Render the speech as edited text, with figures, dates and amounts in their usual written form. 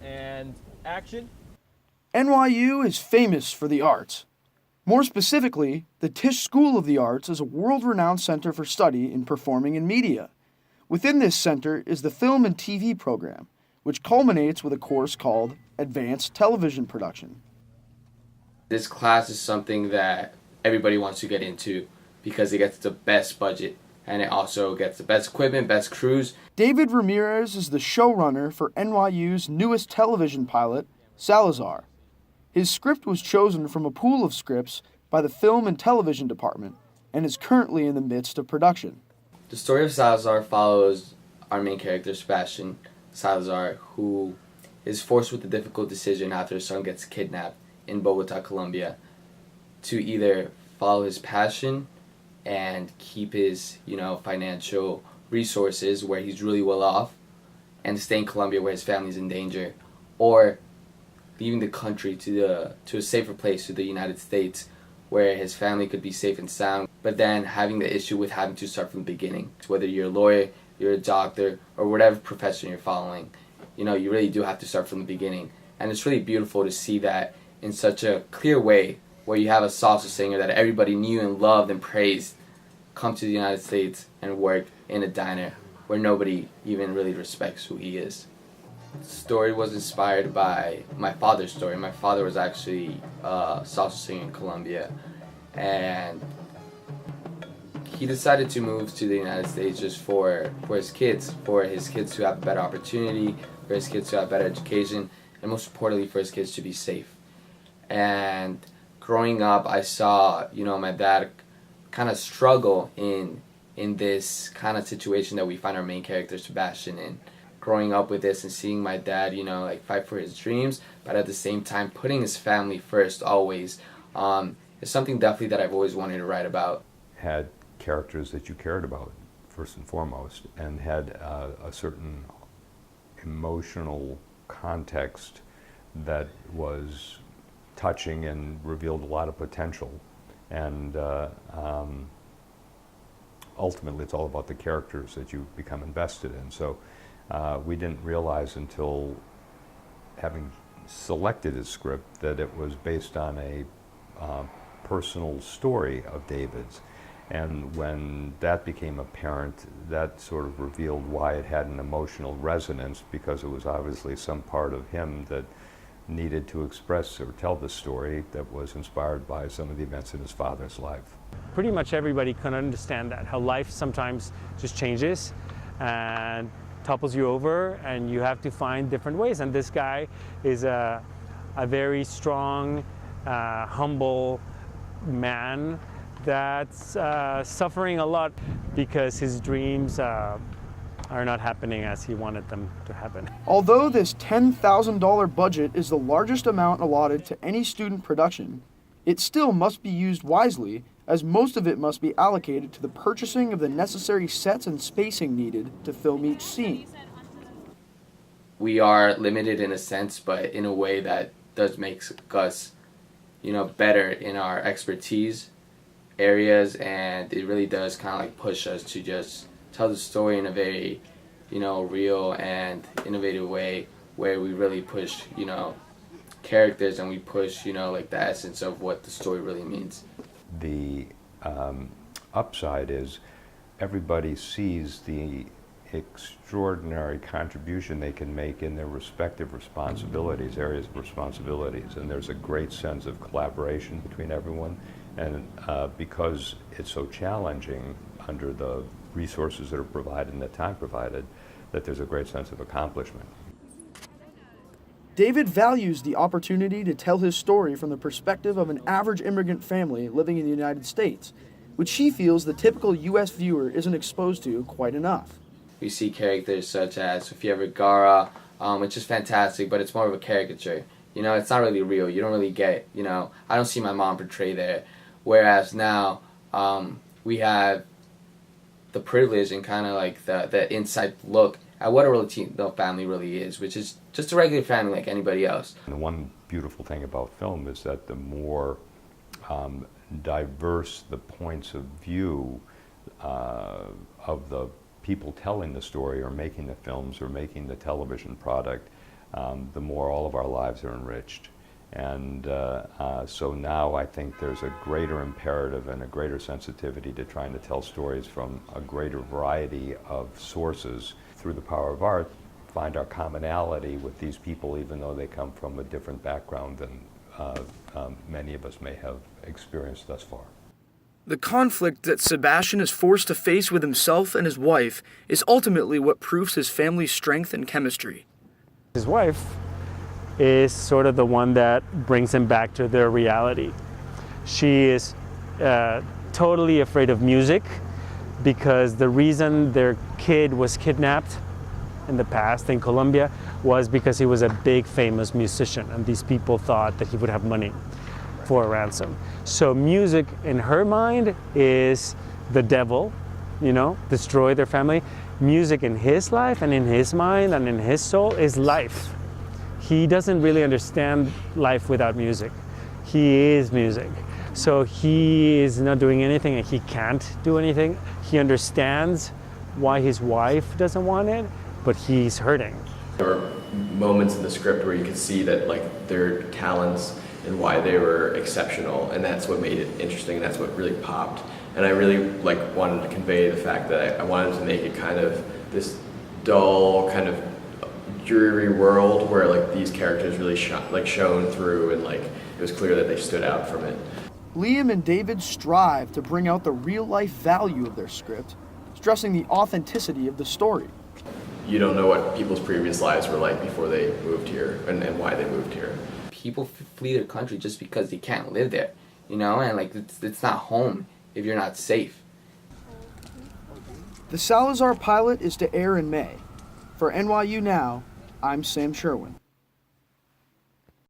And action. NYU is famous for the arts. More specifically, the Tisch School of the Arts is a world-renowned center for study in performing and media. Within this center is the film and TV program, which culminates with a course called Advanced Television Production. This class is something that everybody wants to get into because it gets the best budget and it also gets the best equipment, best crews. David Ramirez is the showrunner for NYU's newest television pilot, Salazar. His script was chosen from a pool of scripts by the film and television department and is currently in the midst of production. The story of Salazar follows our main character, Sebastian Salazar, who is forced with the difficult decision after his son gets kidnapped in Bogota, Colombia, to either follow his passion and keep his, financial resources where he's really well off and stay in Colombia where his family's in danger, or leaving the country to a safer place, to the United States, where his family could be safe and sound, but then having the issue with having to start from the beginning. Whether you're a lawyer, you're a doctor, or whatever profession you're following, you really do have to start from the beginning. And it's really beautiful to see that in such a clear way, where you have a salsa singer that everybody knew and loved and praised come to the United States and work in a diner where nobody even really respects who he is. The story was inspired by my father's story. My father was actually a salsa singer in Colombia, and he decided to move to the United States just for his kids to have a better opportunity, for his kids to have better education, and most importantly for his kids to be safe. And growing up, I saw, my dad kind of struggle in this kind of situation that we find our main character Sebastian in. Growing up with this and seeing my dad, fight for his dreams, but at the same time putting his family first always, is something definitely that I've always wanted to write about. Had characters that you cared about, first and foremost, and had a certain emotional context that was touching and revealed a lot of potential. And ultimately, it's all about the characters that you become invested in. So we didn't realize until having selected his script that it was based on a personal story of David's. And when that became apparent, that sort of revealed why it had an emotional resonance, because it was obviously some part of him that needed to express or tell the story that was inspired by some of the events in his father's life. Pretty much everybody can understand that, how life sometimes just changes and topples you over, and you have to find different ways. And this guy is a very strong, humble man that's suffering a lot because his dreams are not happening as he wanted them to happen. Although this $10,000 budget is the largest amount allotted to any student production, it still must be used wisely, as most of it must be allocated to the purchasing of the necessary sets and spacing needed to film each scene. We are limited in a sense, but in a way that does make us, better in our expertise areas, and it really does kind of push us to just tell the story in a very, real and innovative way, where we really push, characters, and we push, the essence of what the story really means. The upside is everybody sees the extraordinary contribution they can make in their respective areas of responsibilities, and there's a great sense of collaboration between everyone, and because it's so challenging under the resources that are provided and the time provided, that there's a great sense of accomplishment. David values the opportunity to tell his story from the perspective of an average immigrant family living in the United States, which he feels the typical U.S. viewer isn't exposed to quite enough. We see characters such as Sofia Vergara, which is fantastic, but it's more of a caricature. It's not really real. You don't really get, I don't see my mom portrayed there. Whereas now, we have the privilege and kind of the inside look at what a Latino family really is, which is just a regular family like anybody else. And the one beautiful thing about film is that the more diverse the points of view of the people telling the story or making the films or making the television product, the more all of our lives are enriched. And so now I think there's a greater imperative and a greater sensitivity to trying to tell stories from a greater variety of sources through the power of art, find our commonality with these people even though they come from a different background than many of us may have experienced thus far. The conflict that Sebastian is forced to face with himself and his wife is ultimately what proves his family's strength and chemistry. His wife is sort of the one that brings him back to their reality. She is totally afraid of music because the reason their kid was kidnapped in the past in Colombia was because he was a big famous musician, and these people thought that he would have money for a ransom. So music in her mind is the devil, you know, destroy their family. Music in his life and in his mind and in his soul is life. He doesn't really understand life without music. He is music. So he is not doing anything and he can't do anything. He understands why his wife doesn't want it, but he's hurting. There were moments in the script where you could see that like their talents and why they were exceptional, and that's what made it interesting, and that's what really popped. And I really like wanted to convey the fact that I wanted to make it kind of this dull, kind of dreary world where like these characters really shone through, and like it was clear that they stood out from it. Liam and David strive to bring out the real-life value of their script, stressing the authenticity of the story. You don't know what people's previous lives were like before they moved here, and why they moved here. People flee their country just because they can't live there, you know, and like it's not home if you're not safe. The Salazar pilot is to air in May. For NYU Now, I'm Sam Sherwin.